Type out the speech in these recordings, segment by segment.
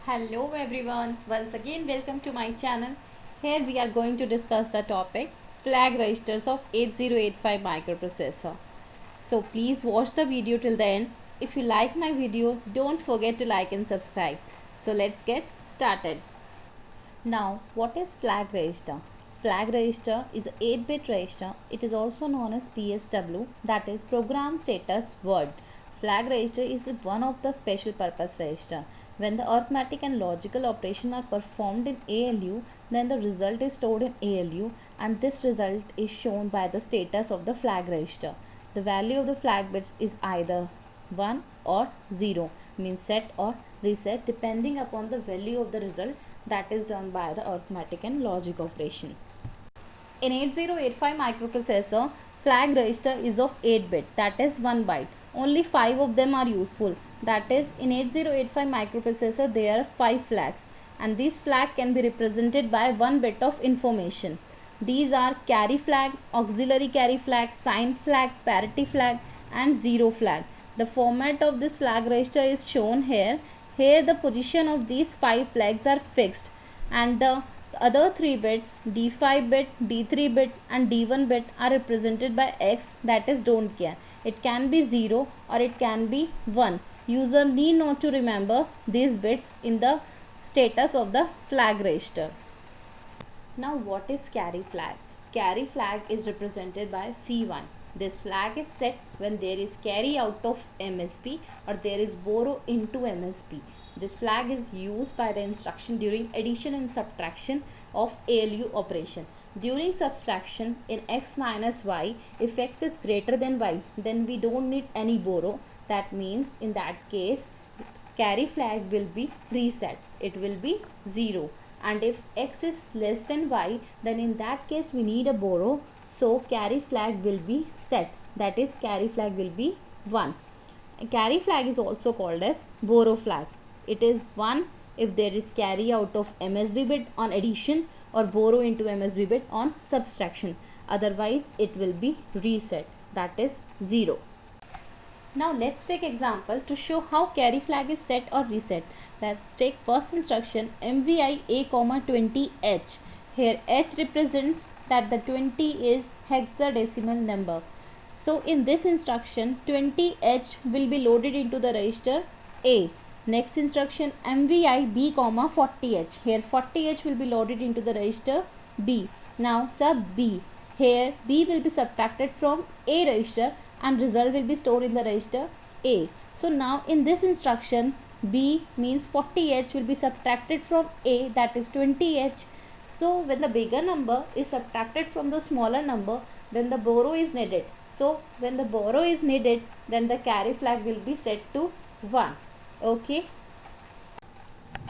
Hello everyone, once again welcome to my channel. Here we are going to discuss the topic flag registers of 8085 microprocessor. So please watch the video till the end. If you like my video, don't forget to like and subscribe. So let's get started. Now, what is flag register? Flag register is an 8-bit register. It is also known as PSW, that is Program Status Word. Flag register is one of the special purpose register. When the arithmetic and logical operation are performed in ALU, then the result is stored in ALU and this result is shown by the status of the flag register. The value of the flag bits is either 1 or 0, means set or reset depending upon the value of the result that is done by the arithmetic and logic operation. In 8085 microprocessor, flag register is of 8 bit, that is 1 byte. Only 5 of them are useful, that is in 8085 microprocessor there are 5 flags and these flag can be represented by 1 bit of information. These are carry flag, auxiliary carry flag, sign flag, parity flag and zero flag. The format of this flag register is shown here. Here the position of these 5 flags are fixed and the other 3 bits D5 bit, D3 bit and D1 bit are represented by X, that is don't care. It can be 0 or it can be 1. User need not to remember these bits in the status of the flag register. Now what is carry flag? Carry flag is represented by C1. This flag is set when there is carry out of MSB or there is borrow into MSB. This flag is used by the instruction during addition and subtraction of ALU operation. During subtraction in x minus y, if x is greater than y, then we don't need any borrow. That means in that case, carry flag will be reset. It will be 0. And if x is less than y, then in that case we need a borrow. So carry flag will be set. That is carry flag will be 1. A carry flag is also called as borrow flag. It is 1 if there is carry out of MSB bit on addition or borrow into MSB bit on subtraction. Otherwise it will be reset. That is 0. Now let's take example to show how carry flag is set or reset. Let's take first instruction MVI A, 20H. Here H represents that the 20 is hexadecimal number. So in this instruction 20H will be loaded into the register A. Next instruction MVI B, 40H. Here 40H will be loaded into the register B. Now sub B. Here B will be subtracted from A register and result will be stored in the register A. So now in this instruction B means 40H will be subtracted from A, that is 20H. So when the bigger number is subtracted from the smaller number, then the borrow is needed. So when the borrow is needed, then the carry flag will be set to 1. Okay.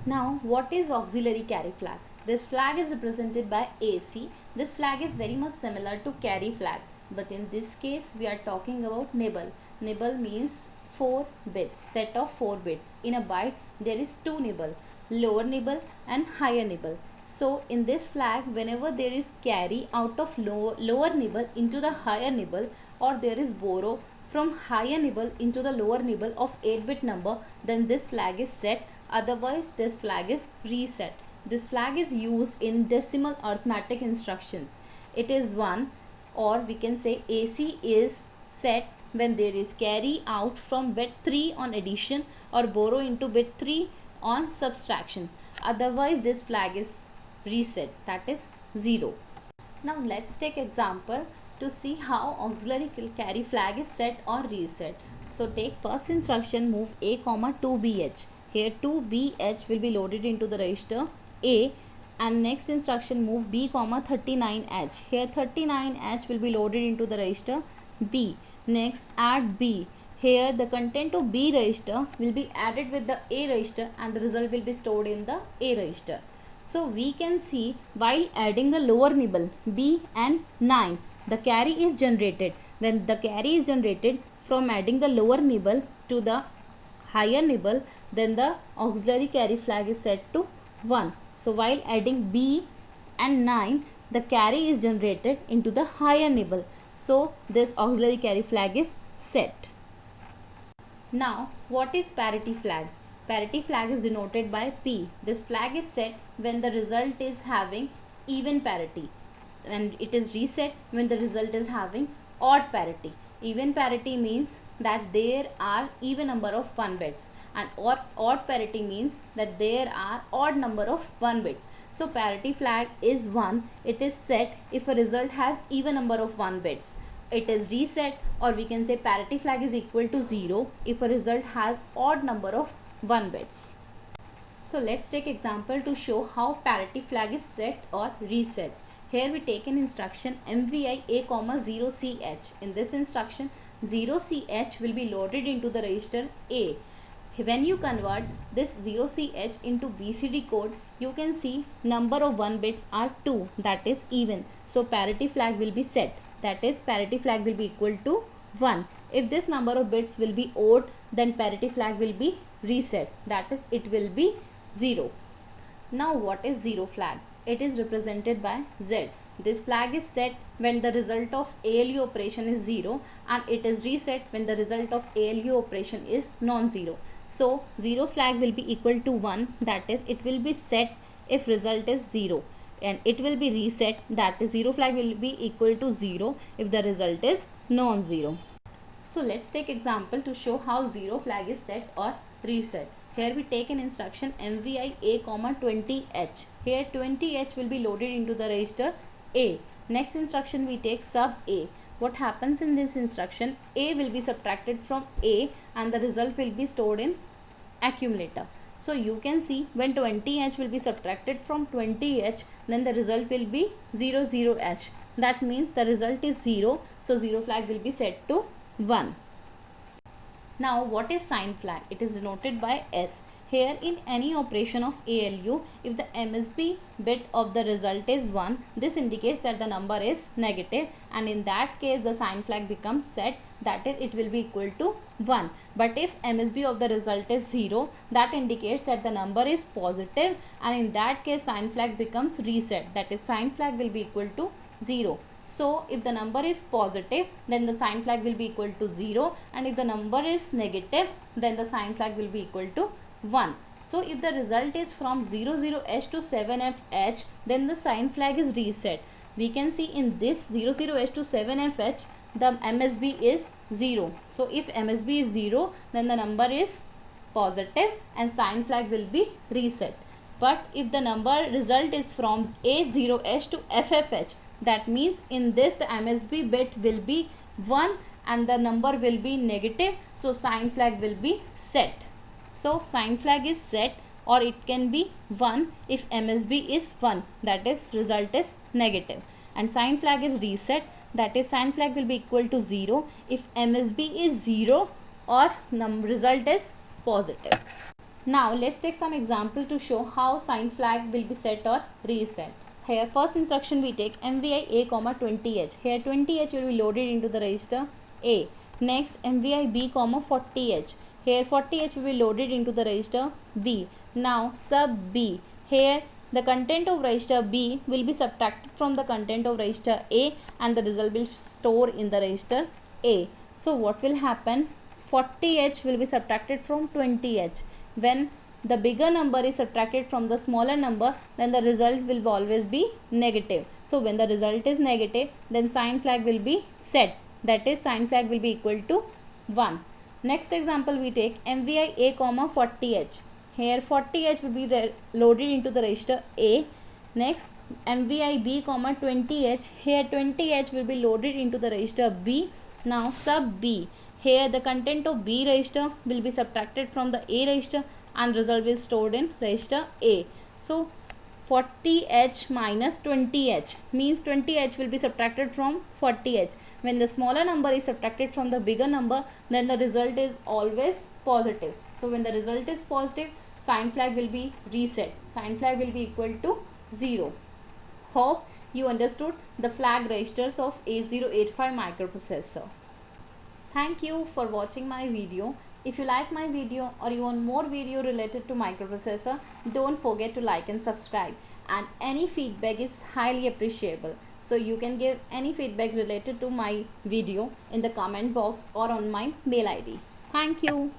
Now what is auxiliary carry flag? This flag is represented by AC. This flag is very much similar to carry flag, but in this case we are talking about nibble. Nibble means 4 bits, set of 4 bits. In a byte there is 2 nibble, lower nibble and higher nibble. So in this flag, whenever there is carry out of lower nibble into the higher nibble or there is borrow from higher nibble into the lower nibble of 8-bit number, then this flag is set. Otherwise this flag is reset. This flag is used in decimal arithmetic instructions. It is 1, or we can say AC is set when there is carry out from bit 3 on addition or borrow into bit 3 on subtraction. Otherwise this flag is reset, that is 0. Now let's take example to see how auxiliary carry flag is set or reset. So take first instruction move A, 2BH. Here 2BH will be loaded into the register A, and next instruction move B, 39H. Here 39H will be loaded into the register B. Next add B. Here the content of B register will be added with the A register and the result will be stored in the A register. So we can see while adding the lower nibble B and 9, the carry is generated. When the carry is generated from adding the lower nibble to the higher nibble, then the auxiliary carry flag is set to 1. So while adding B and 9, the carry is generated into the higher nibble. So this auxiliary carry flag is set. Now what is parity flag? Parity flag is denoted by P. This flag is set when the result is having even parity, and it is reset when the result is having odd parity. Even parity means that there are even number of 1 bits, and odd parity means that there are odd number of 1 bits. So parity flag is 1. It is set if a result has even number of 1 bits. It is reset, or we can say parity flag is equal to 0 if a result has odd number of 1 bits. So let's take example to show how parity flag is set or reset. Here we take an instruction MVI A, 0CH. In this instruction, 0CH will be loaded into the register A. When you convert this 0CH into BCD code, you can see number of 1 bits are 2, that is even. So parity flag will be set, that is parity flag will be equal to 1. If this number of bits will be odd, then parity flag will be reset, that is it will be 0. Now what is 0 flag? It is represented by Z. This flag is set when the result of ALU operation is 0, and it is reset when the result of ALU operation is non-zero. So 0 flag will be equal to 1, that is it will be set if result is 0, and it will be reset, that is 0 flag will be equal to 0 if the result is non-zero. So let's take example to show how 0 flag is set or reset. Here we take an instruction MVI A, 20H. Here 20H will be loaded into the register A. Next instruction we take sub A. What happens in this instruction? A will be subtracted from A and the result will be stored in accumulator. So you can see when 20H will be subtracted from 20H, then the result will be 00H. That means the result is 0. So 0 flag will be set to 1. Now what is sign flag? It is denoted by S. Here in any operation of ALU, if the MSB bit of the result is 1, this indicates that the number is negative, and in that case the sign flag becomes set, that is it will be equal to 1. But if MSB of the result is 0, that indicates that the number is positive, and in that case sign flag becomes reset, that is sign flag will be equal to 0. So if the number is positive, then the sign flag will be equal to 0, and if the number is negative, then the sign flag will be equal to 1. So if the result is from 00H to 7FH, then the sign flag is reset. We can see in this 00H to 7FH, the MSB is 0. So if MSB is 0, then the number is positive and sign flag will be reset. But if the number result is from A0H to FFH, that means in this the MSB bit will be 1 and the number will be negative, so sign flag will be set. So sign flag is set, or it can be 1 if MSB is 1, that is result is negative, and sign flag is reset, that is sign flag will be equal to 0 if MSB is 0 or result is positive. Now let's take some example to show how sign flag will be set or reset. Here first instruction we take MVI A, 20H. Here 20H will be loaded into the register A. Next MVI B, 40H. Here 40H will be loaded into the register B. Now sub B. Here the content of register B will be subtracted from the content of register A, and the result will store in the register A. So what will happen? 40H will be subtracted from 20H. When the bigger number is subtracted from the smaller number, then the result will always be negative. So when the result is negative, then sign flag will be set, that is sign flag will be equal to 1. Next example we take MVI A, 40H. Here 40H will be loaded into the register A. Next MVI B, 20H. Here 20H will be loaded into the register B. Now sub B. Here the content of B register will be subtracted from the A register, and result is stored in register A. So 40H minus 20H means 20H will be subtracted from 40H. When the smaller number is subtracted from the bigger number, then the result is always positive. So when the result is positive, sign flag will be reset. Sign flag will be equal to 0. Hope you understood the flag registers of 8085 microprocessor. Thank you for watching my video. If you like my video or you want more video related to microprocessor, don't forget to like and subscribe. And any feedback is highly appreciable. So you can give any feedback related to my video in the comment box or on my mail ID. Thank you.